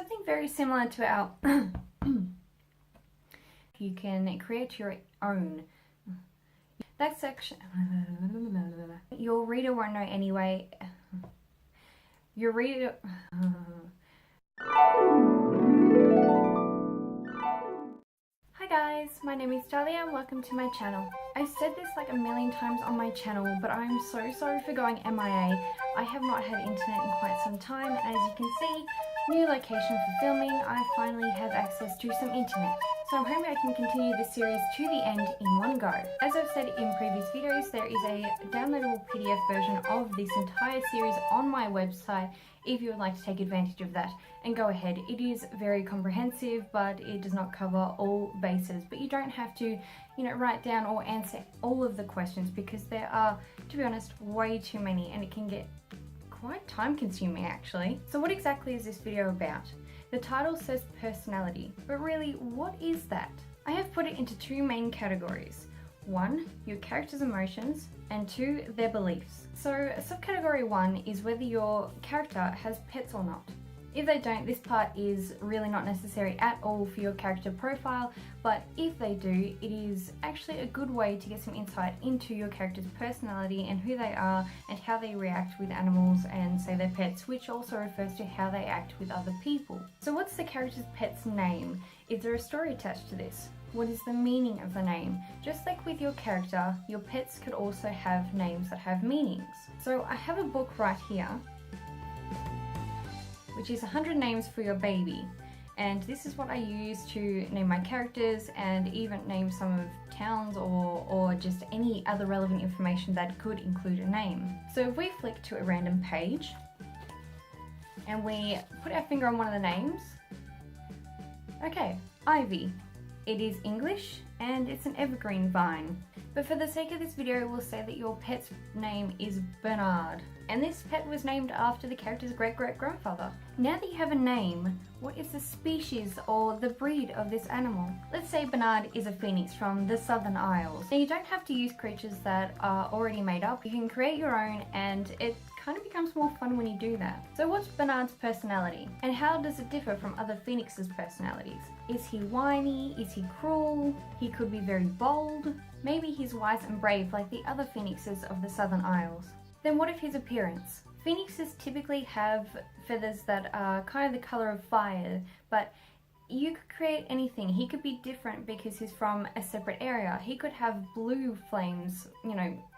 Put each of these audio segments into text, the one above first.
something very similar to our you can create your own. That section your reader won't know anyway. Your reader Hi guys, my name is Dahlia and welcome to my channel. I've said this like a million times on my channel, but I'm so sorry for going MIA. I have not had internet in quite some time, and as you can see, new location for filming, I finally have access to some internet. So I'm hoping I can continue this series to the end in one go. As I've said in previous videos, there is a downloadable PDF version of this entire series on my website if you would like to take advantage of that. And go ahead, it is very comprehensive, but it does not cover all bases. But you don't have to, write down or answer all of the questions, because there are, to be honest, way too many, and it can get quite time consuming actually. So what exactly is this video about? The title says personality, but really what is that? I have put it into two main categories. One, your character's emotions, and two, their beliefs. So subcategory one is whether your character has pets or not. If they don't, this part is really not necessary at all for your character profile, but if they do, it is actually a good way to get some insight into your character's personality and who they are and how they react with animals and, say, their pets, which also refers to how they act with other people. So what's the character's pet's name? Is there a story attached to this? What is the meaning of the name? Just like with your character, your pets could also have names that have meanings. So I have a book right here, which is 100 names for your baby. And this is what I use to name my characters and even name some of towns or just any other relevant information that could include a name. So if we flick to a random page and we put our finger on one of the names, okay, Ivy. It is English and it's an evergreen vine. But for the sake of this video, we'll say that your pet's name is Bernard. And this pet was named after the character's great-great-grandfather. Now that you have a name, what is the species or the breed of this animal? Let's say Bernard is a phoenix from the Southern Isles. Now you don't have to use creatures that are already made up. You can create your own, and it kind of becomes more fun when you do that. So what's Bernard's personality? And how does it differ from other phoenixes' personalities? Is he whiny? Is he cruel? He could be very bold. Maybe he's wise and brave like the other phoenixes of the Southern Isles. Then what of his appearance? Phoenixes typically have feathers that are kind of the color of fire, but you could create anything. He could be different because he's from a separate area. He could have blue flames,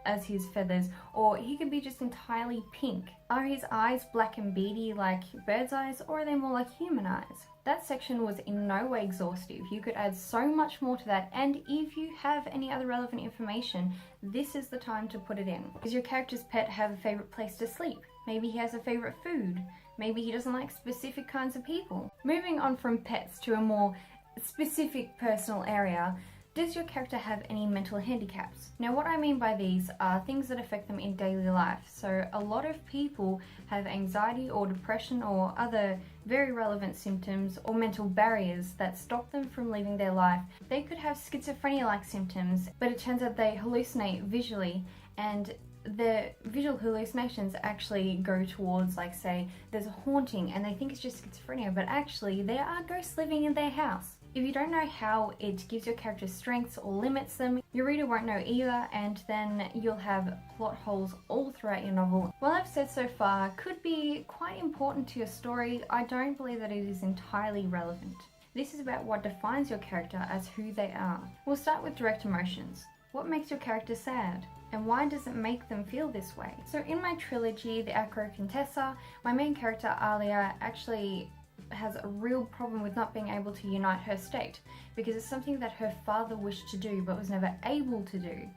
as his feathers, or he could be just entirely pink. Are his eyes black and beady like bird's eyes, or are they more like human eyes? That section was in no way exhaustive. You could add so much more to that, and if you have any other relevant information, this is the time to put it in. Does your character's pet have a favorite place to sleep? Maybe he has a favorite food. Maybe he doesn't like specific kinds of people. Moving on from pets to a more specific personal area, does your character have any mental handicaps? Now what I mean by these are things that affect them in daily life. So a lot of people have anxiety or depression or other very relevant symptoms or mental barriers that stop them from living their life. They could have schizophrenia-like symptoms, but it turns out they hallucinate visually, and the visual hallucinations actually go towards, like, say, there's a haunting and they think it's just schizophrenia, but actually there are ghosts living in their house. If you don't know how it gives your character strengths or limits them, your reader won't know either, and then you'll have plot holes all throughout your novel. What I've said so far could be quite important to your story. I don't believe that it is entirely relevant. This is about what defines your character as who they are. We'll start with direct emotions. What makes your character sad? And why does it make them feel this way? So in my trilogy, The Acro Contessa, my main character Alia actually has a real problem with not being able to unite her state, because it's something that her father wished to do but was never able to do.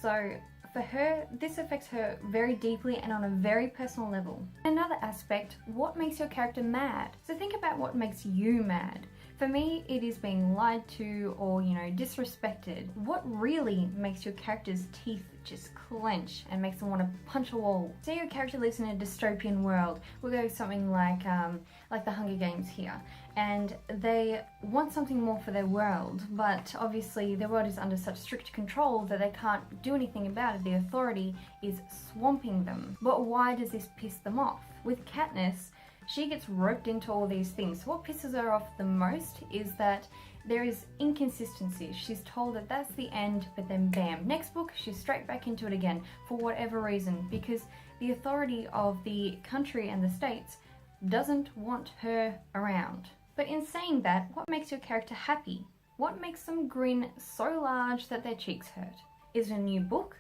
So for her, this affects her very deeply and on a very personal level. Another aspect, what makes your character mad? So think about what makes you mad. For me, it is being lied to or, disrespected. What really makes your character's teeth just clench and makes them want to punch a wall? Say your character lives in a dystopian world. We'll go something like the Hunger Games here, and they want something more for their world, but obviously their world is under such strict control that they can't do anything about it. The authority is swamping them. But why does this piss them off? With Katniss, She gets roped into all these things. So what pisses her off the most is that there is inconsistency. She's told that that's the end, but then bam, next book, she's straight back into it again for whatever reason, because the authority of the country and the states doesn't want her around. But in saying that, what makes your character happy? What makes them grin so large that their cheeks hurt? Is it a new book?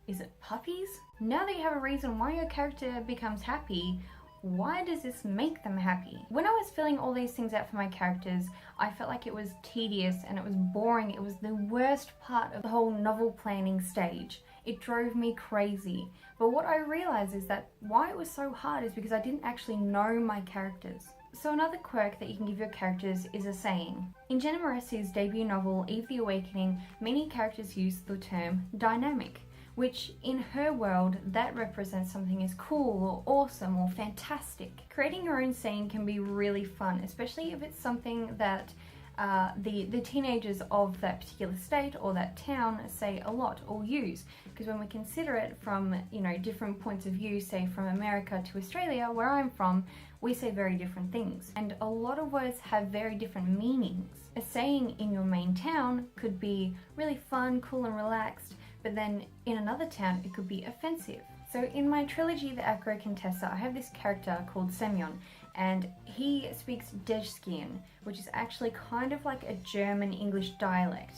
Is it puppies? Now that you have a reason why your character becomes happy, why does this make them happy? When I was filling all these things out for my characters, I felt like it was tedious and it was boring. It was the worst part of the whole novel planning stage. It drove me crazy. But what I realized is that why it was so hard is because I didn't actually know my characters. So another quirk that you can give your characters is a saying. In Jenna Moressi's debut novel, Eve the Awakening, many characters use the term dynamic, which in her world, that represents something as cool or awesome or fantastic. Creating your own saying can be really fun, especially if it's something that the teenagers of that particular state or that town say a lot or use. Because when we consider it from, different points of view, say from America to Australia, where I'm from, we say very different things. And a lot of words have very different meanings. A saying in your main town could be really fun, cool and relaxed, but then in another town it could be offensive. So in my trilogy, The Acro Contessa, I have this character called Semyon, and he speaks Dezhskian, which is actually kind of like a German English dialect.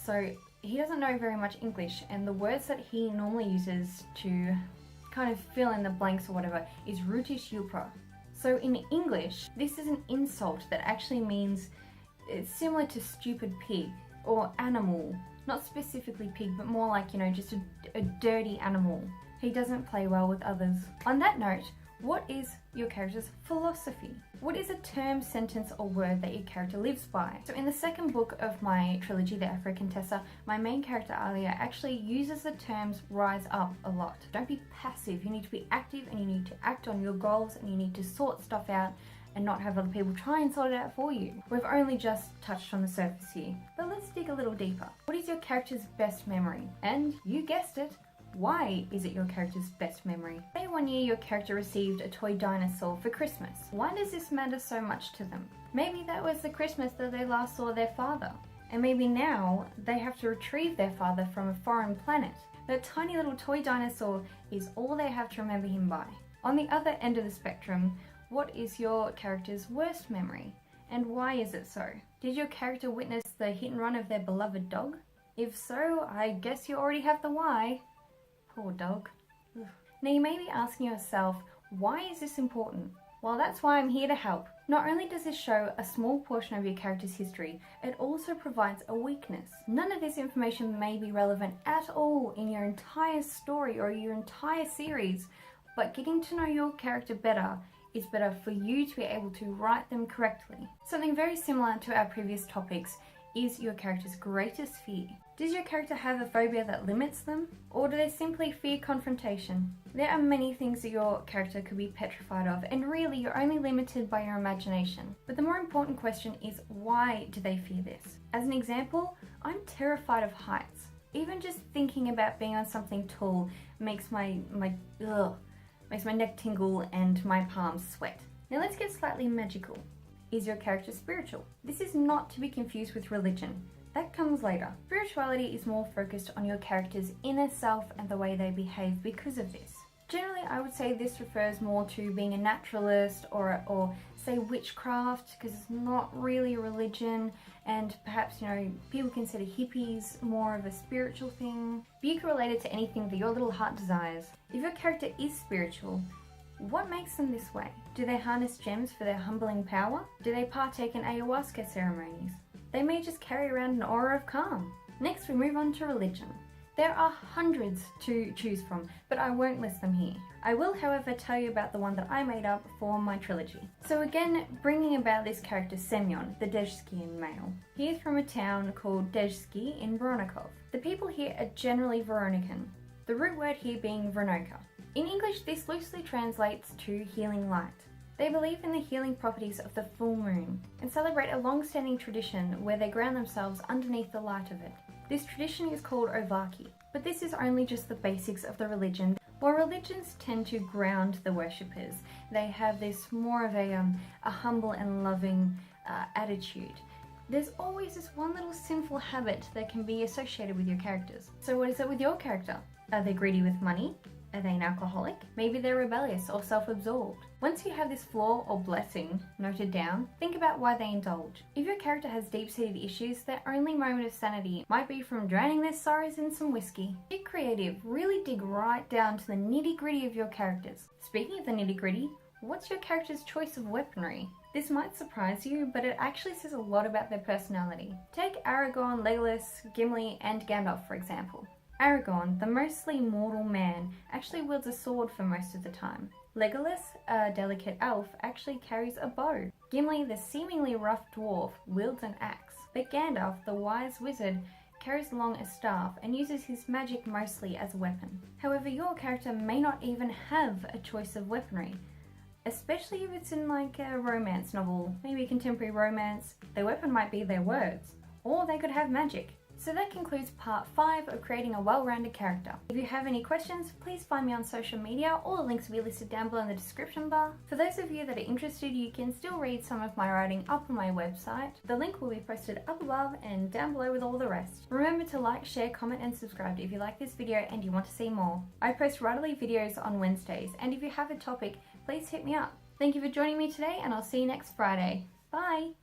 So he doesn't know very much English, and the words that he normally uses to kind of fill in the blanks or whatever is Rutish Yupra. So in English, this is an insult that actually means it's similar to stupid pig or animal. Not specifically pig, but more like, just a dirty animal. He doesn't play well with others. On that note, what is your character's philosophy? What is a term, sentence, or word that your character lives by? So in the second book of my trilogy, The Acro Contessa, my main character Alia actually uses the terms rise up a lot. Don't be passive, you need to be active and you need to act on your goals and you need to sort stuff out and not have other people try and sort it out for you. We've only just touched on the surface here, but let's dig a little deeper. What is your character's best memory? And you guessed it, why is it your character's best memory? Say one year your character received a toy dinosaur for Christmas. Why does this matter so much to them? Maybe that was the Christmas that they last saw their father. And maybe now they have to retrieve their father from a foreign planet. That tiny little toy dinosaur is all they have to remember him by. On the other end of the spectrum, what is your character's worst memory? And why is it so? Did your character witness the hit and run of their beloved dog? If so, I guess you already have the why. Poor dog. Ugh. Now you may be asking yourself, why is this important? Well, that's why I'm here to help. Not only does this show a small portion of your character's history, it also provides a weakness. None of this information may be relevant at all in your entire story or your entire series, but getting to know your character better is better for you to be able to write them correctly. Something very similar to our previous topics is your character's greatest fear. Does your character have a phobia that limits them? Or do they simply fear confrontation? There are many things that your character could be petrified of, and really you're only limited by your imagination. But the more important question is, why do they fear this? As an example, I'm terrified of heights. Even just thinking about being on something tall makes my neck tingle and my palms sweat. Now let's get slightly magical. Is your character spiritual? This is not to be confused with religion. That comes later. Spirituality is more focused on your character's inner self and the way they behave because of this. Generally, I would say this refers more to being a naturalist or say witchcraft, because it's not really a religion, and perhaps, people consider hippies more of a spiritual thing. But you can relate it to anything that your little heart desires. If your character is spiritual, what makes them this way? Do they harness gems for their humbling power? Do they partake in ayahuasca ceremonies? They may just carry around an aura of calm. Next, we move on to religion. There are hundreds to choose from, but I won't list them here. I will, however, tell you about the one that I made up for my trilogy. So again, bringing about this character Semyon, the Dezhskian male. He is from a town called Dezhsky in Voronikov. The people here are generally Veronican, the root word here being Vernoka. In English, this loosely translates to healing light. They believe in the healing properties of the full moon and celebrate a long-standing tradition where they ground themselves underneath the light of it. This tradition is called Ovaki, but this is only just the basics of the religion. While religions tend to ground the worshippers, they have this more of a humble and loving attitude. There's always this one little sinful habit that can be associated with your characters. So what is it with your character? Are they greedy with money? Are they an alcoholic? Maybe they're rebellious or self-absorbed. Once you have this flaw or blessing noted down, think about why they indulge. If your character has deep-seated issues, their only moment of sanity might be from drowning their sorrows in some whiskey. Get creative, really dig right down to the nitty-gritty of your characters. Speaking of the nitty-gritty, what's your character's choice of weaponry? This might surprise you, but it actually says a lot about their personality. Take Aragorn, Legolas, Gimli, and Gandalf for example. Aragorn, the mostly mortal man, actually wields a sword for most of the time. Legolas, a delicate elf, actually carries a bow. Gimli, the seemingly rough dwarf, wields an axe. But Gandalf, the wise wizard, carries along a staff and uses his magic mostly as a weapon. However, your character may not even have a choice of weaponry, especially if it's in like a romance novel, maybe a contemporary romance. Their weapon might be their words, or they could have magic. So that concludes part 5 of creating a well-rounded character. If you have any questions, please find me on social media. All the links will be listed down below in the description bar. For those of you that are interested, you can still read some of my writing up on my website. The link will be posted up above and down below with all the rest. Remember to like, share, comment and subscribe if you like this video and you want to see more. I post writerly videos on Wednesdays, and if you have a topic, please hit me up. Thank you for joining me today, and I'll see you next Friday. Bye!